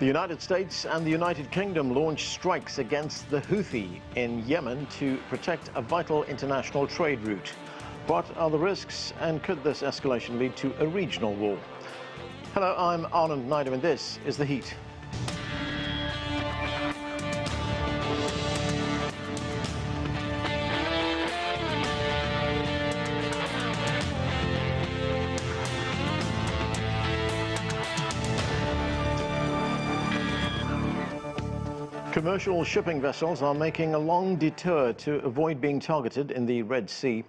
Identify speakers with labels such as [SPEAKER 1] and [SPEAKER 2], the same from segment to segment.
[SPEAKER 1] The United States and the United Kingdom launched strikes against the Houthi in Yemen to protect a vital international trade route. What are the risks, and could this escalation lead to a regional war? Hello, I'm Anand Naidu, and this is The Heat. Commercial shipping vessels are making a long detour to avoid being targeted in the Red Sea.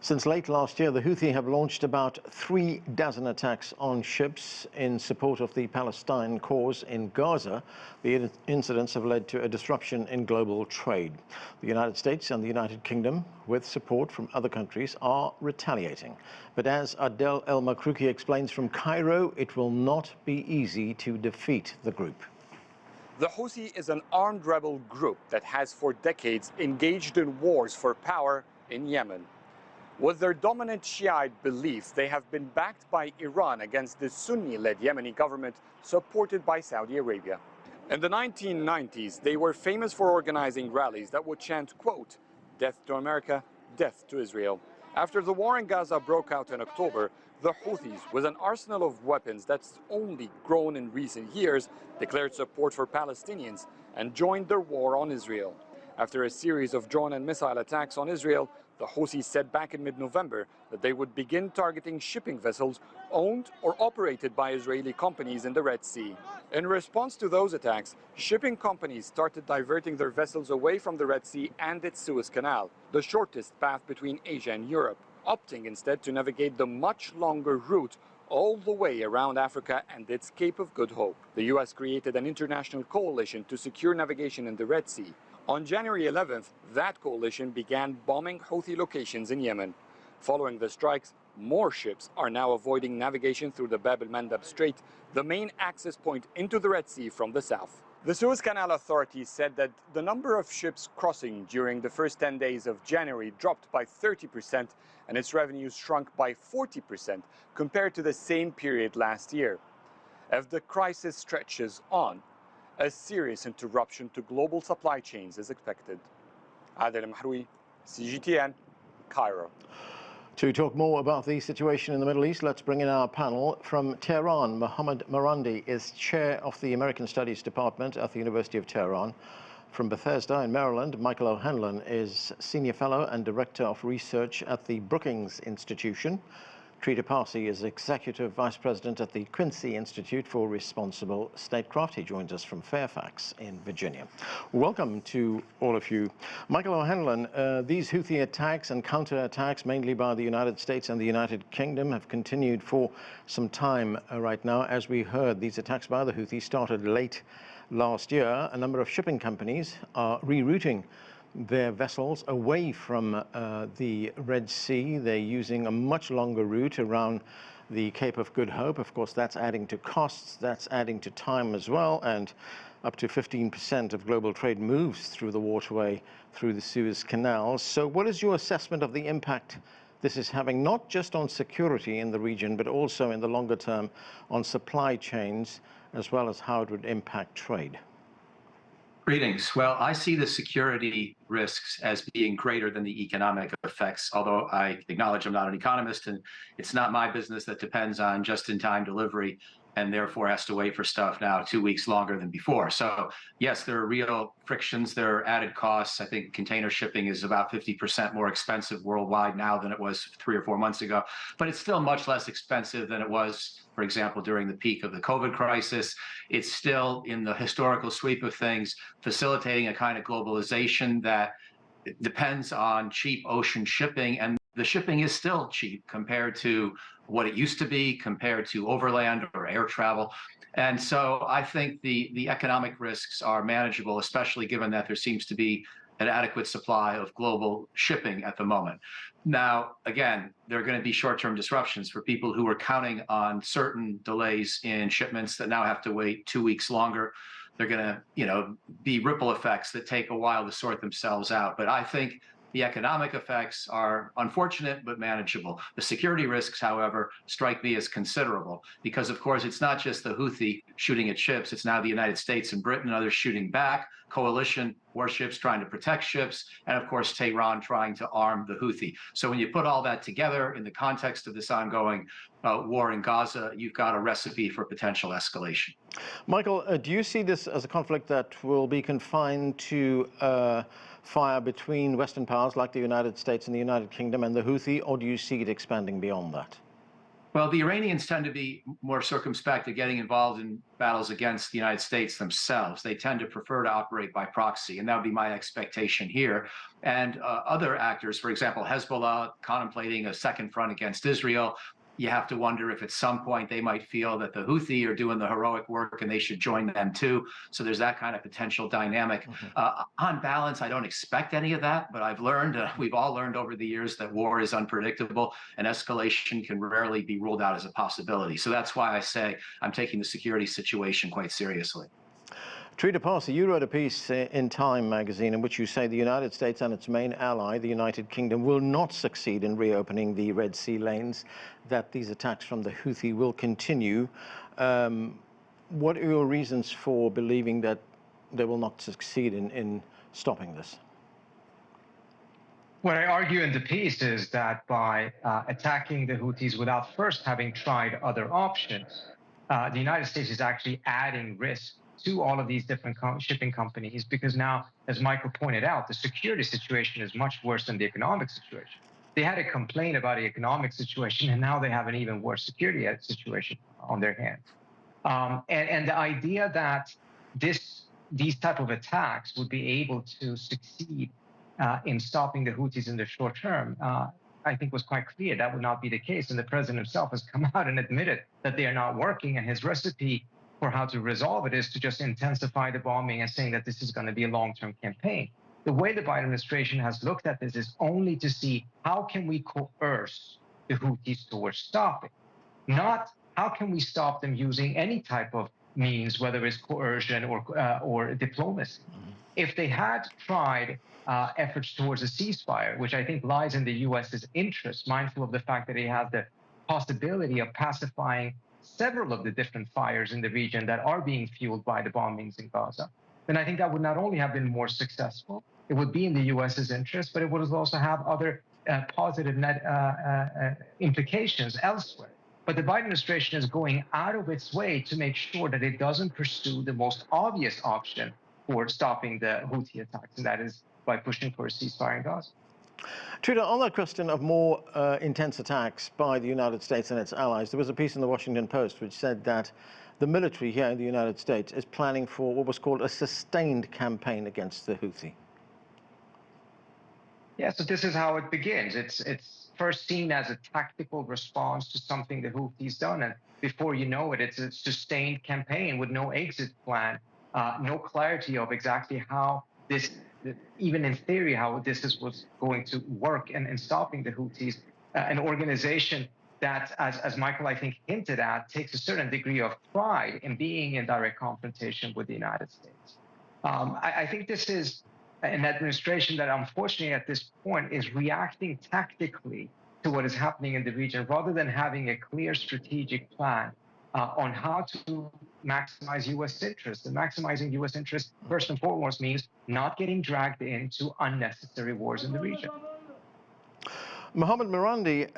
[SPEAKER 1] Since late last year, the Houthi have launched about 3 dozen attacks on ships in support of the Palestine cause in Gaza. The incidents have led to a disruption in global trade. The United States and the United Kingdom, with support from other countries, are retaliating. But as Adel El-Makrouki explains from Cairo, it will not be easy to defeat the group.
[SPEAKER 2] The Houthi is an armed rebel group that has for decades engaged in wars for power in Yemen. With their dominant Shiite beliefs, they have been backed by Iran against the Sunni-led Yemeni government supported by Saudi Arabia. In the 1990s, they were famous for organizing rallies that would chant, quote, "Death to America, death to Israel." After the war in Gaza broke out in October, the Houthis, with an arsenal of weapons that's only grown in recent years, declared support for Palestinians and joined their war on Israel. After a series of drone and missile attacks on Israel, the Houthis said back in mid-November that they would begin targeting shipping vessels owned or operated by Israeli companies in the Red Sea. In response to those attacks, shipping companies started diverting their vessels away from the Red Sea and its Suez Canal, the shortest path between Asia and Europe, opting instead to navigate the much longer route all the way around Africa and its Cape of Good Hope. The U.S. created an international coalition to secure navigation in the Red Sea. On January 11th, that coalition began bombing Houthi locations in Yemen. Following the strikes, more ships are now avoiding navigation through the Bab el-Mandab Strait, the main access point into the Red Sea from the south. The Suez Canal authorities said that the number of ships crossing during the first 10 days of January dropped by 30% and its revenues shrunk by 40% compared to the same period last year. As the crisis stretches on, a serious interruption to global supply chains is expected. Adel El-Makrouki, CGTN, Cairo.
[SPEAKER 1] To talk more about the situation in the Middle East, let's bring in our panel. From Tehran, Mohammad Marandi is chair of the American Studies Department at the University of Tehran. From Bethesda in Maryland, Michael O'Hanlon is senior fellow and director of research at the Brookings Institution. Trita Parsi is executive vice president at the Quincy Institute for Responsible Statecraft. He joins us from Fairfax in Virginia. Welcome to all of you. Michael O'Hanlon, these Houthi attacks and counterattacks, mainly by the United States and the United Kingdom, have continued for some time right now. As we heard, these attacks by the Houthi started late last year. A number of shipping companies are rerouting their vessels away from the Red Sea. They're using a much longer route around the Cape of Good Hope. Of course, that's adding to costs, that's adding to time as well, and up to 15% of global trade moves through the waterway, through the Suez Canal. So what is your assessment of the impact this is having, not just on security in the region, but also in the longer term on supply chains, as well as how it would impact trade?
[SPEAKER 3] Greetings. Well, I see the security risks as being greater than the economic effects, although I acknowledge I'm not an economist and it's not my business that depends on just-in-time delivery and therefore has to wait for stuff now 2 weeks longer than before. So yes, there are real frictions, there are added costs. I think container shipping is about 50% more expensive worldwide now than it was 3 or 4 months ago, but it's still much less expensive than it was, for example, during the peak of the COVID crisis. It's still, in the historical sweep of things, facilitating a kind of globalization that depends on cheap ocean shipping, and the shipping is still cheap compared to what it used to be, compared to overland or air travel. And so I think the economic risks are manageable, especially given that there seems to be an adequate supply of global shipping at the moment. Now, again, there are going to be short-term disruptions for people who are counting on certain delays in shipments that now have to wait 2 weeks longer. They're going to, be ripple effects that take a while to sort themselves out. But I think The economic effects are unfortunate but manageable. The security risks, however, strike me as considerable because, of course, it's not just the Houthi shooting at ships. It's now the United States and Britain and others shooting back, coalition warships trying to protect ships, and, of course, Tehran trying to arm the Houthi. So when you put all that together in the context of this ongoing war in Gaza, you've got a recipe for potential escalation.
[SPEAKER 1] Michael, do you see this as a conflict that will be confined to fire between Western powers like the United States and the United Kingdom and the Houthi, or do you see it expanding beyond that?
[SPEAKER 3] Well, the Iranians tend to be more circumspect at getting involved in battles against the United States themselves. They tend to prefer to operate by proxy, and that would be my expectation here. And other actors, for example, Hezbollah contemplating a second front against Israel, you have to wonder if at some point they might feel that the Houthi are doing the heroic work and they should join them too. So there's that kind of potential dynamic. On balance, I don't expect any of that, but I've learned, we've all learned over the years that war is unpredictable and escalation can rarely be ruled out as a possibility. So that's why I say I'm taking the security situation quite seriously.
[SPEAKER 1] Trita Parsi, you wrote a piece in Time magazine in which you say the United States and its main ally, the United Kingdom, will not succeed in reopening the Red Sea lanes, that these attacks from the Houthi will continue. What are your reasons for believing that they will not succeed in stopping this?
[SPEAKER 4] What I argue in the piece is that by attacking the Houthis without first having tried other options, the United States is actually adding risk to all of these different shipping companies, because now, as Michael pointed out, the security situation is much worse than the economic situation. They had to complain about the economic situation, and now they have an even worse security situation on their hands. And the idea that these type of attacks would be able to succeed in stopping the Houthis in the short term, I think was quite clear that would not be the case. And the president himself has come out and admitted that they are not working, and his recipe for how to resolve it is to just intensify the bombing and saying that this is going to be a long-term campaign. The way the Biden administration has looked at this is only to see how can we coerce the Houthis towards stopping, not how can we stop them using any type of means, whether it's coercion or diplomacy. If they had tried efforts towards a ceasefire, which I think lies in the U.S.'s interest, mindful of the fact that it has the possibility of pacifying several of the different fires in the region that are being fueled by the bombings in Gaza, then I think that would not only have been more successful, it would be in the U.S.'s interest, but it would also have other positive net implications elsewhere. But the Biden administration is going out of its way to make sure that it doesn't pursue the most obvious option for stopping the Houthi attacks, and that is by pushing for a ceasefire in Gaza.
[SPEAKER 1] Trita, on that question of more intense attacks by the United States and its allies, there was a piece in the Washington Post which said that the military here in the United States is planning for what was called a sustained campaign against the Houthi.
[SPEAKER 4] Yeah, so this is how it begins. It's first seen as a tactical response to something the Houthis done, and before you know it, it's a sustained campaign with no exit plan, no clarity of exactly how this, even in theory, how this was going to work in stopping the Houthis, an organization that, as Michael, I think, hinted at, takes a certain degree of pride in being in direct confrontation with the United States. I think this is an administration that, unfortunately, at this point, is reacting tactically to what is happening in the region, rather than having a clear strategic plan on how to maximize U.S. interests. And maximizing U.S. interests, first and foremost, means not getting dragged into unnecessary wars in the region.
[SPEAKER 1] Mohammad Marandi,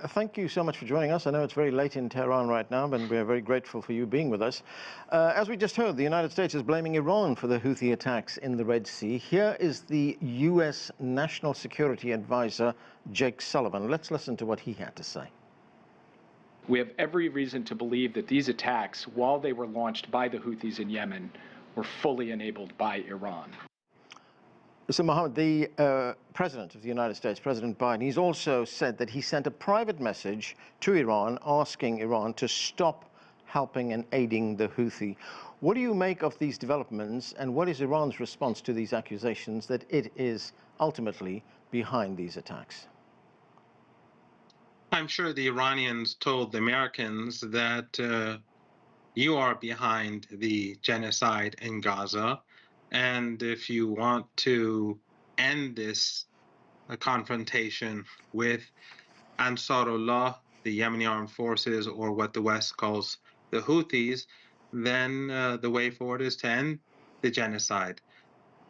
[SPEAKER 1] thank you so much for joining us. I know it's very late in Tehran right now, but we're very grateful for you being with us. As we just heard, the United States is blaming Iran for the Houthi attacks in the Red Sea. Here is the U.S. National Security Advisor, Jake Sullivan. Let's listen to what he had to say.
[SPEAKER 5] We have every reason to believe that these attacks, while they were launched by the Houthis in Yemen, were fully enabled by Iran.
[SPEAKER 1] So, Mohammed, the President of the United States, President Biden, he's also said that he sent a private message to Iran asking Iran to stop helping and aiding the Houthi. What do you make of these developments, and what is Iran's response to these accusations that it is ultimately behind these attacks?
[SPEAKER 6] I'm sure the Iranians told the Americans that you are behind the genocide in Gaza. And if you want to end this a confrontation with Ansarullah, the Yemeni armed forces, or what the West calls the Houthis, then the way forward is to end the genocide.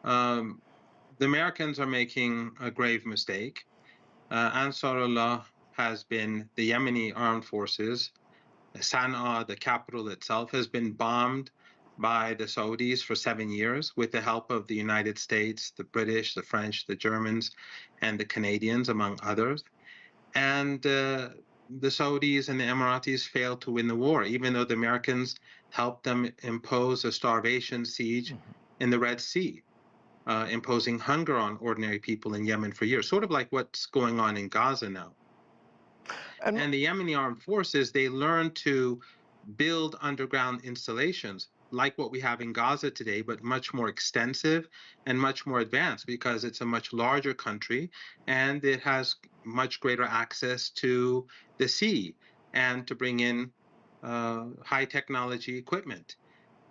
[SPEAKER 6] The Americans are making a grave mistake. Ansarullah has been the Yemeni armed forces. Sana'a, the capital itself, has been bombed by the Saudis for 7 years with the help of the United States, the British, the French, the Germans, and the Canadians, among others. And the Saudis and the Emiratis failed to win the war, even though the Americans helped them impose a starvation siege in the Red Sea, imposing hunger on ordinary people in Yemen for years, sort of like what's going on in Gaza now. And the Yemeni armed forces, they learned to build underground installations like what we have in Gaza today, but much more extensive and much more advanced because it's a much larger country and it has much greater access to the sea and to bring in high technology equipment.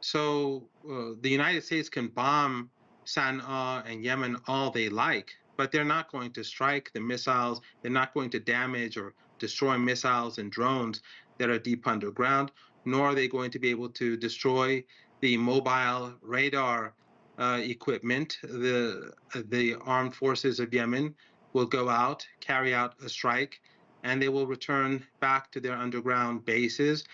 [SPEAKER 6] So the United States can bomb Sana'a and Yemen all they like, but they're not going to strike the missiles. They're not going to damage or destroy missiles and drones that are deep underground, nor are they going to be able to destroy the mobile radar equipment. The armed forces of Yemen will go out, carry out a strike, and they will return back to their underground bases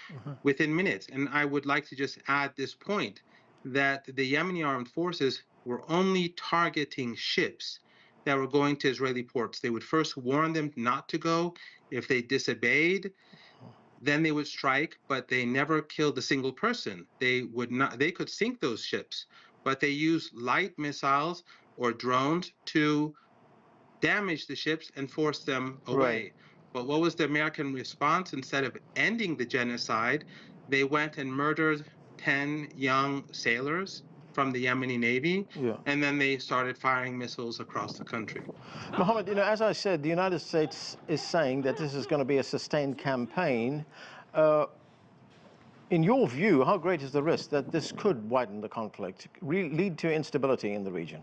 [SPEAKER 6] within minutes. And I would like to just add this point, that the Yemeni armed forces were only targeting ships that were going to Israeli ports. They would first warn them not to go. If they disobeyed, then they would strike, but they never killed a single person. They would not. They could sink those ships, but they used light missiles or drones to damage the ships and force them away.
[SPEAKER 1] Right.
[SPEAKER 6] But what was the American response? Instead of ending the genocide, they went and murdered 10 young sailors from the Yemeni Navy, and then they started firing missiles across the country.
[SPEAKER 1] Mohammad, you know, as I said, the United States is saying that this is going to be a sustained campaign. In your view, how great is the risk that this could widen the conflict, lead to instability in the region?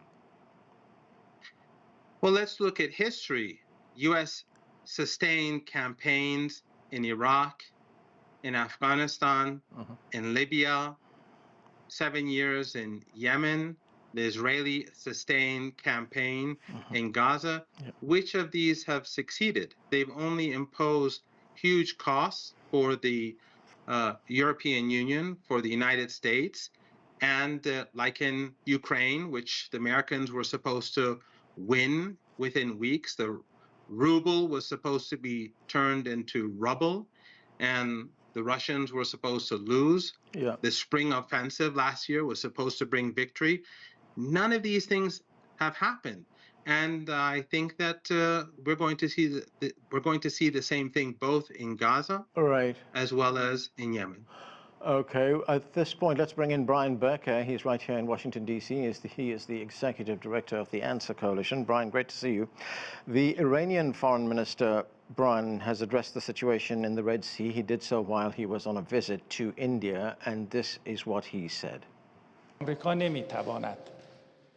[SPEAKER 6] Well, let's look at history. U.S. sustained campaigns in Iraq, in Afghanistan, in Libya, 7 years in Yemen, the Israeli sustained campaign in Gaza. Which of these have succeeded? They've only imposed huge costs for the European Union, for the United States, and like in Ukraine, which the Americans were supposed to win within weeks. The ruble was supposed to be turned into rubble, and the Russians were supposed to lose. The spring offensive last year was supposed to bring victory. None of these things have happened, and I think that we're going to see the same thing both in Gaza, as well as in Yemen.
[SPEAKER 1] Okay, at this point, let's bring in Brian Becker. He's right here in Washington, D.C. He is the executive director of the Answer Coalition. Brian, great to see you. The Iranian foreign minister, Brian, has addressed the situation in the Red Sea. He did so while he was on a visit to India, and this is what he said.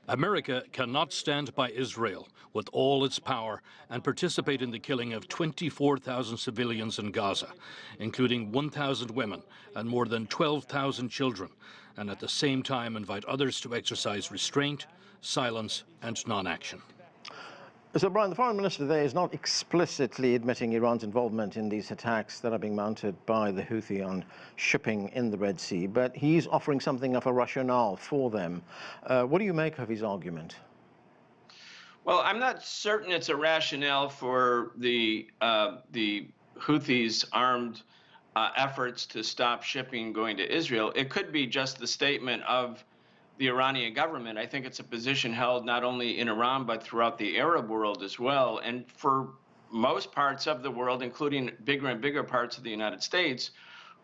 [SPEAKER 7] America cannot stand by Israel with all its power and participate in the killing of 24,000 civilians in Gaza, including 1,000 women and more than 12,000 children, and at the same time invite others to exercise restraint, silence, and non-action.
[SPEAKER 1] So, Brian, the foreign minister there is not explicitly admitting Iran's involvement in these attacks that are being mounted by the Houthi on shipping in the Red Sea, but he's offering something of a rationale for them. What do you make of his argument?
[SPEAKER 8] Well, I'm not certain it's a rationale for the Houthis' armed efforts to stop shipping going to Israel. It could be just the statement of the Iranian government. I think it's a position held not only in Iran, but throughout the Arab world as well. And for most parts of the world, including bigger and bigger parts of the United States,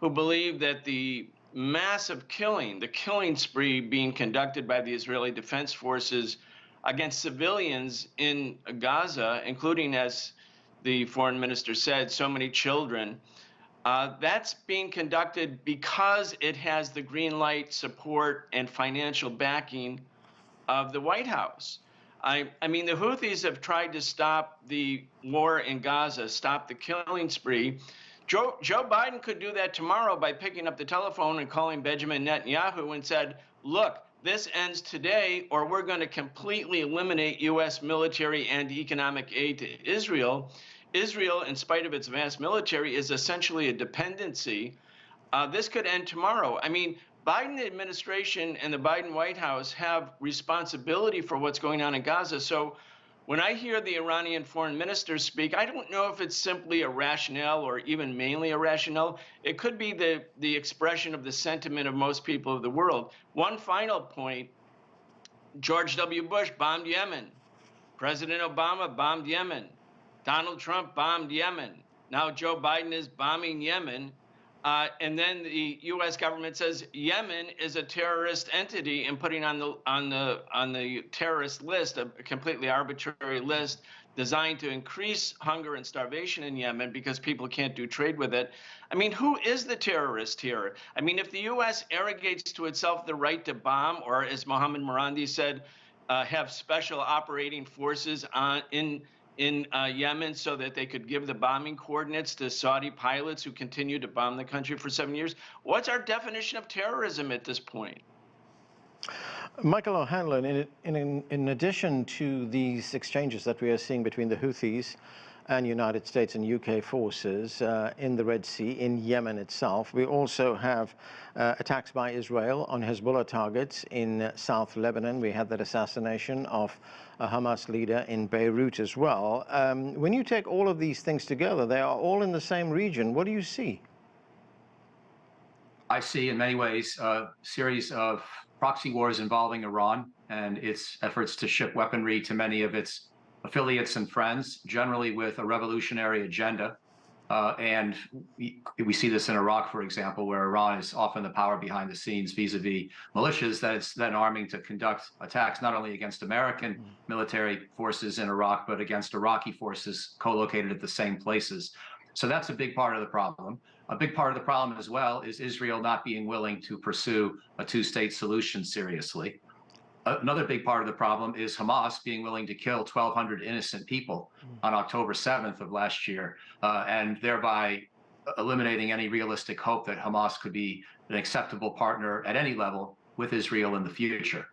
[SPEAKER 8] who believe that the massive killing, the killing spree being conducted by the Israeli Defense Forces against civilians in Gaza, including, as the foreign minister said, so many children, that's being conducted because it has the green light support and financial backing of the White House. I mean, the Houthis have tried to stop the war in Gaza, stop the killing spree. Joe Biden could do that tomorrow by picking up the telephone and calling Benjamin Netanyahu and said, look, this ends today, or we're going to completely eliminate U.S. military and economic aid to Israel. Israel, in spite of its vast military, is essentially a dependency. This could end tomorrow. I mean, Biden administration and the Biden White House have responsibility for what's going on in Gaza. So when I hear the Iranian foreign minister speak, I don't know if it's simply a rationale or even mainly a rationale. It could be the expression of the sentiment of most people of the world. One final point, George W. Bush bombed Yemen. President Obama bombed Yemen. Donald Trump bombed Yemen. Now Joe Biden is bombing Yemen. And then the U.S. government says Yemen is a terrorist entity and putting on the terrorist list, a completely arbitrary list designed to increase hunger and starvation in Yemen because people can't do trade with it. I mean, who is the terrorist here? I mean, if the U.S. arrogates to itself the right to bomb, or as Mohammad Marandi said, have special operating forces in Yemen so that they could give the bombing coordinates to Saudi pilots who continue to bomb the country for 7 years. What's our definition of terrorism at this point?
[SPEAKER 1] Michael O'Hanlon, in addition to these exchanges that we are seeing between the Houthis and United States and UK forces in the Red Sea, in Yemen itself, we also have attacks by Israel on Hezbollah targets in South Lebanon. We had that assassination of a Hamas leader in Beirut as well. When you take all of these things together, they are all in the same region. What do you see?
[SPEAKER 3] I see in many ways a series of proxy wars involving Iran and its efforts to ship weaponry to many of its affiliates and friends, generally with a revolutionary agenda. And we see this in Iraq, for example, where Iran is often the power behind the scenes vis-a-vis militias that it's then arming to conduct attacks not only against American military forces in Iraq, but against Iraqi forces co-located at the same places. So that's a big part of the problem. A big part of the problem as well is Israel not being willing to pursue a two-state solution seriously. Another big part of the problem is Hamas being willing to kill 1,200 innocent people on October 7th of last year, and thereby eliminating any realistic hope that Hamas could be an acceptable partner at any level with Israel in the future.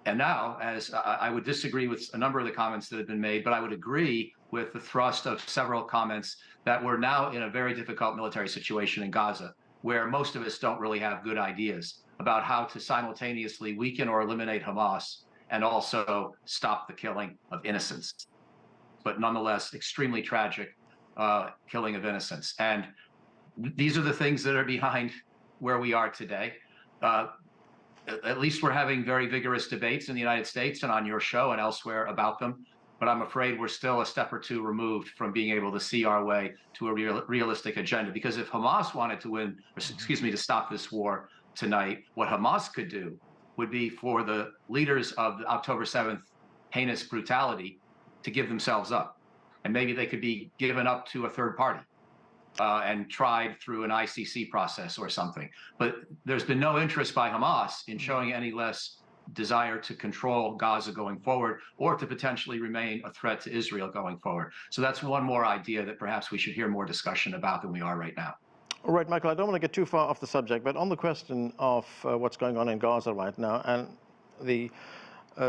[SPEAKER 3] And now, as I would disagree with a number of the comments that have been made, but I would agree with the thrust of several comments that we're now in a very difficult military situation in Gaza, where most of us don't really have good ideas about how to simultaneously weaken or eliminate Hamas and also stop the killing of innocents. But nonetheless, extremely tragic killing of innocents. And these are the things that are behind where we are today. At least we're having very vigorous debates in the United States and on your show and elsewhere about them. But I'm afraid we're still a step or two removed from being able to see our way to a realistic agenda. Because if Hamas wanted to win, or excuse me, to stop this war tonight, what Hamas could do would be for the leaders of the October 7th heinous brutality to give themselves up. And maybe they could be given up to a third party and tried through an ICC process or something. But there's been no interest by Hamas in showing any less desire to control Gaza going forward or to potentially remain a threat to Israel going forward. So that's one more idea that perhaps we should hear more discussion about than we are right now.
[SPEAKER 1] All right, Michael, I don't want to get too far off the subject, but on the question of what's going on in Gaza right now and the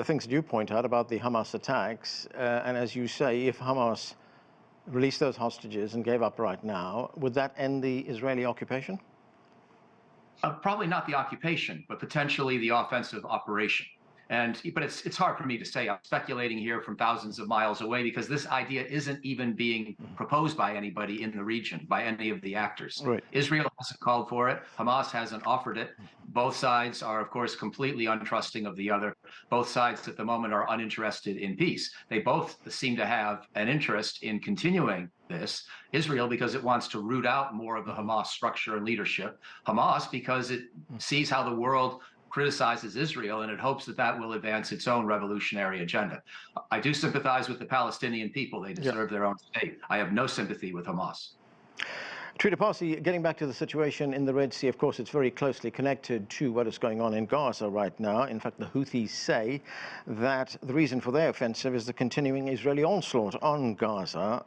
[SPEAKER 1] things that you point out about the Hamas attacks, and as you say, if Hamas released those hostages and gave up right now, would that end the Israeli occupation?
[SPEAKER 3] Probably not the occupation, but potentially the offensive operation. But it's hard for me to say. I'm speculating here from thousands of miles away because this idea isn't even being proposed by anybody in the region, by any of the actors.
[SPEAKER 1] Right.
[SPEAKER 3] Israel hasn't called for it. Hamas hasn't offered it. Both sides are, of course, completely untrusting of the other. Both sides at the moment are uninterested in peace. They both seem to have an interest in continuing this. Israel because it wants to root out more of the Hamas structure and leadership. Hamas because it sees how the world criticizes Israel and it hopes that that will advance its own revolutionary agenda. I do sympathize with the Palestinian people. They deserve their own state. I have no sympathy with Hamas.
[SPEAKER 1] Trita, Parsi, getting back to the situation in the Red Sea, of course, it's very closely connected to what is going on in Gaza right now. In fact, the Houthis say that the reason for their offensive is the continuing Israeli onslaught on Gaza.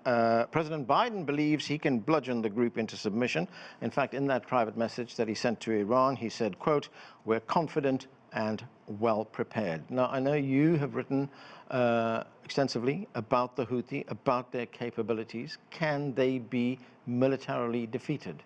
[SPEAKER 1] President Biden believes he can bludgeon the group into submission. In fact, in that private message that he sent to Iran, he said, quote, "We're confident and well prepared." Now, I know you have written extensively about the Houthi, about their capabilities. Can they be militarily defeated?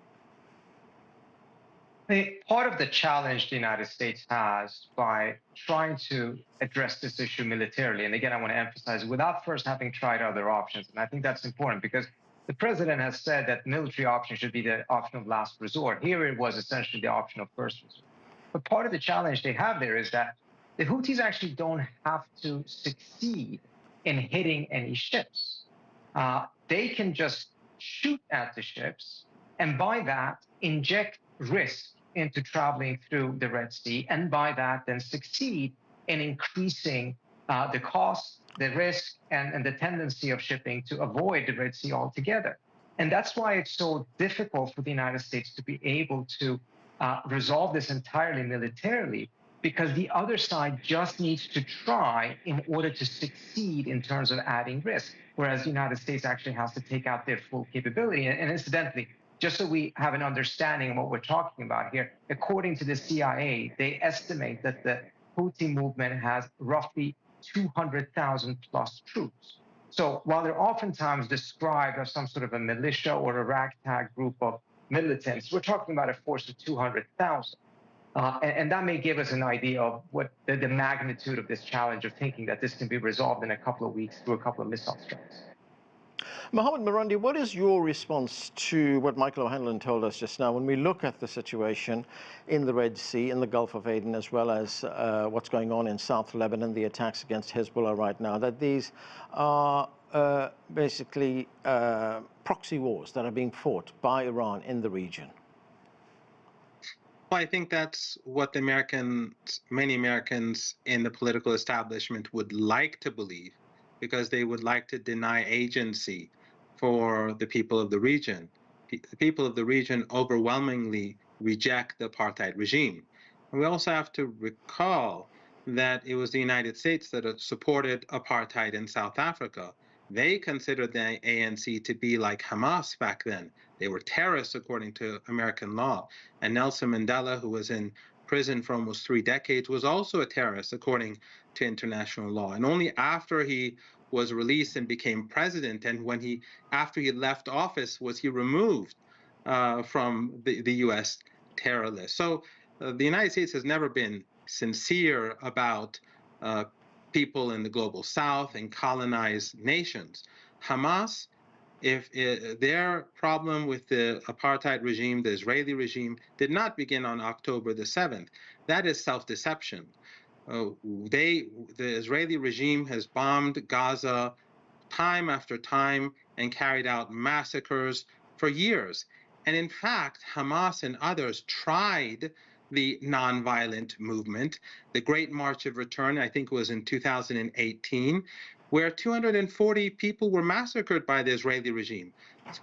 [SPEAKER 4] Part of the challenge the United States has by trying to address this issue militarily, and again, I want to emphasize, without first having tried other options, and I think that's important because the president has said that military option should be the option of last resort. Here it was essentially the option of first resort. But part of the challenge they have there is that the Houthis actually don't have to succeed in hitting any ships. They can just shoot at the ships and by that inject risk into traveling through the Red Sea, and by that then succeed in increasing the cost, the risk, and the tendency of shipping to avoid the Red Sea altogether. And that's why it's so difficult for the United States to be able to resolve this entirely militarily, because the other side just needs to try in order to succeed in terms of adding risk, whereas the United States actually has to take out their full capability. And incidentally, just so we have an understanding of what we're talking about here, according to the CIA, they estimate that the Houthi movement has roughly 200,000 plus troops. So while they're oftentimes described as some sort of a militia or a ragtag group of militants, we're talking about a force of 200,000. And that may give us an idea of what the magnitude of this challenge of thinking that this can be resolved in a couple of weeks through a couple of missile strikes.
[SPEAKER 1] Mohammad Marandi, what is your response to what Michael O'Hanlon told us just now when we look at the situation in the Red Sea, in the Gulf of Aden, as well as what's going on in South Lebanon, the attacks against Hezbollah right now, that these are basically proxy wars that are being fought by Iran in the region?
[SPEAKER 6] Well, I think that's what the many Americans in the political establishment would like to believe, because they would like to deny agency for the people of the region. The people of the region overwhelmingly reject the apartheid regime. And we also have to recall that it was the United States that supported apartheid in South Africa. They considered the ANC to be like Hamas back then. They were terrorists according to American law. And Nelson Mandela, who was in prison for almost 3 decades, was also a terrorist according to international law. And only after he was released and became president, and after he left office, was he removed from the U.S. terror list. So the United States has never been sincere about people in the global South and colonized nations. Hamas, if their problem with the apartheid regime, the Israeli regime, did not begin on October the 7th. That is self-deception. The Israeli regime has bombed Gaza time after time and carried out massacres for years. And in fact, Hamas and others tried the nonviolent movement. The Great March of Return, I think, was in 2018, where 240 people were massacred by the Israeli regime.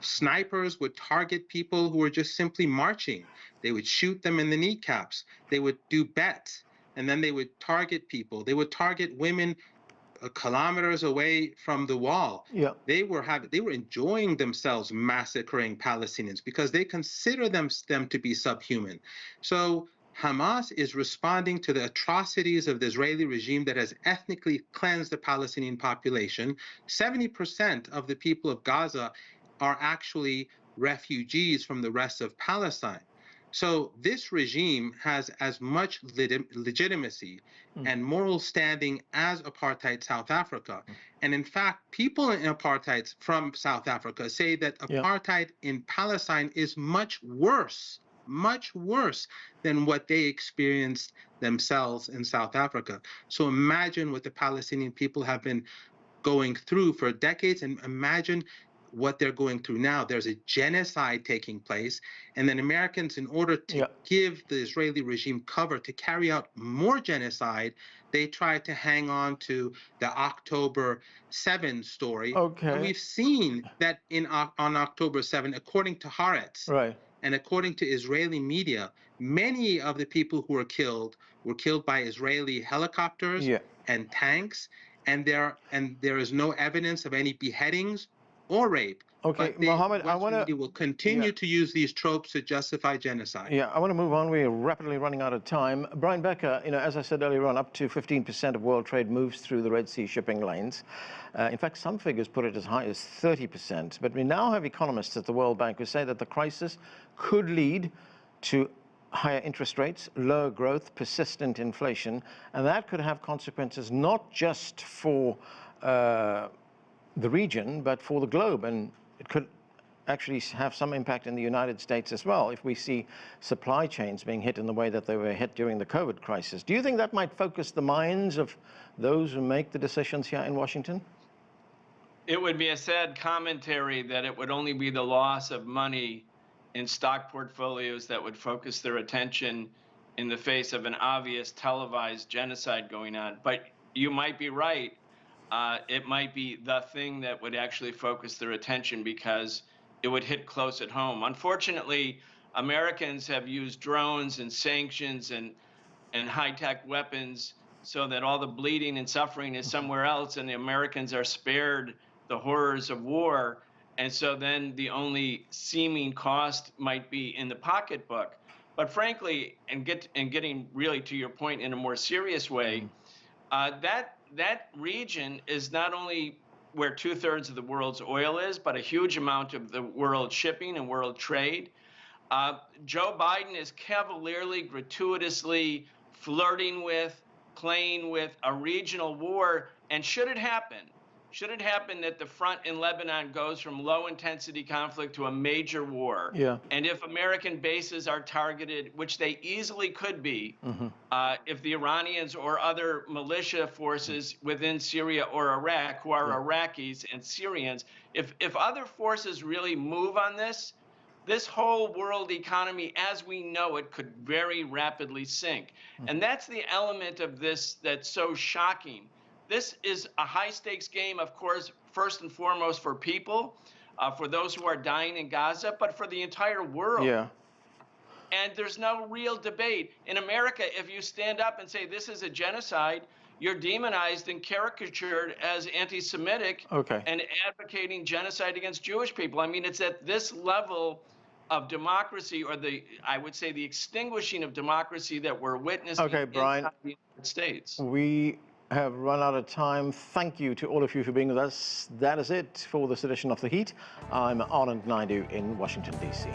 [SPEAKER 6] Snipers would target people who were just simply marching. They would shoot them in the kneecaps. They would do bets, and then they would target people. They would target women kilometers away from the wall.
[SPEAKER 1] Yeah.
[SPEAKER 6] They were enjoying themselves massacring Palestinians because they consider them to be subhuman. So Hamas is responding to the atrocities of the Israeli regime that has ethnically cleansed the Palestinian population. 70% of the people of Gaza are actually refugees from the rest of Palestine. So this regime has as much legitimacy and moral standing as apartheid South Africa. And in fact, people in apartheid from South Africa say that apartheid in Palestine is much worse than what they experienced themselves in South Africa. So imagine what the Palestinian people have been going through for decades, and imagine what they're going through now. There's a genocide taking place, and then Americans, in order to give the Israeli regime cover to carry out more genocide, they try to hang on to the October 7 story.
[SPEAKER 1] Okay.
[SPEAKER 6] And we've seen that on October 7, according to Haaretz,
[SPEAKER 1] right,
[SPEAKER 6] and according to Israeli media, many of the people who were killed by Israeli helicopters and tanks, and there is no evidence of any beheadings or rape.
[SPEAKER 1] Okay,
[SPEAKER 6] but
[SPEAKER 1] Mohammad, I
[SPEAKER 6] Western
[SPEAKER 1] want
[SPEAKER 6] media will continue to use these tropes to justify genocide.
[SPEAKER 1] Yeah, I want to move on. We're rapidly running out of time. Brian Becker, as I said earlier on, up to 15% of world trade moves through the Red Sea shipping lanes. In fact, some figures put it as high as 30%. But we now have economists at the World Bank who say that the crisis could lead to higher interest rates, lower growth, persistent inflation, and that could have consequences not just for the region, but for the globe. And it could actually have some impact in the United States as well if we see supply chains being hit in the way that they were hit during the COVID crisis. Do you think that might focus the minds of those who make the decisions here in Washington?
[SPEAKER 8] It would be a sad commentary that it would only be the loss of money in stock portfolios that would focus their attention in the face of an obvious televised genocide going on. But you might be right. It might be the thing that would actually focus their attention because it would hit close at home. Unfortunately, Americans have used drones and sanctions and high-tech weapons so that all the bleeding and suffering is somewhere else, and the Americans are spared the horrors of war. And so then the only seeming cost might be in the pocketbook. But frankly, and getting really to your point in a more serious way, that region is not only where 2/3 of the world's oil is, but a huge amount of the world shipping and world trade. Joe Biden is cavalierly, gratuitously flirting with, playing with a regional war. And should it happen that the front in Lebanon goes from low intensity conflict to a major war, and if American bases are targeted, which they easily could be, if the Iranians or other militia forces within Syria or Iraq, who are Iraqis and Syrians, if other forces really move on this whole world economy as we know it could very rapidly sink. And that's the element of this that's so shocking. This is a high-stakes game, of course, first and foremost for people, for those who are dying in Gaza, but for the entire world. And there's no real debate. In America, if you stand up and say this is a genocide, you're demonized and caricatured as anti-Semitic and advocating genocide against Jewish people. I mean, it's at this level of democracy, or I would say the extinguishing of democracy that we're witnessing
[SPEAKER 1] Brian,
[SPEAKER 8] inside the United States.
[SPEAKER 1] We have run out of time. Thank you to all of you for being with us. That is it for this edition of The Heat. I'm Anand Naidu in Washington, D.C.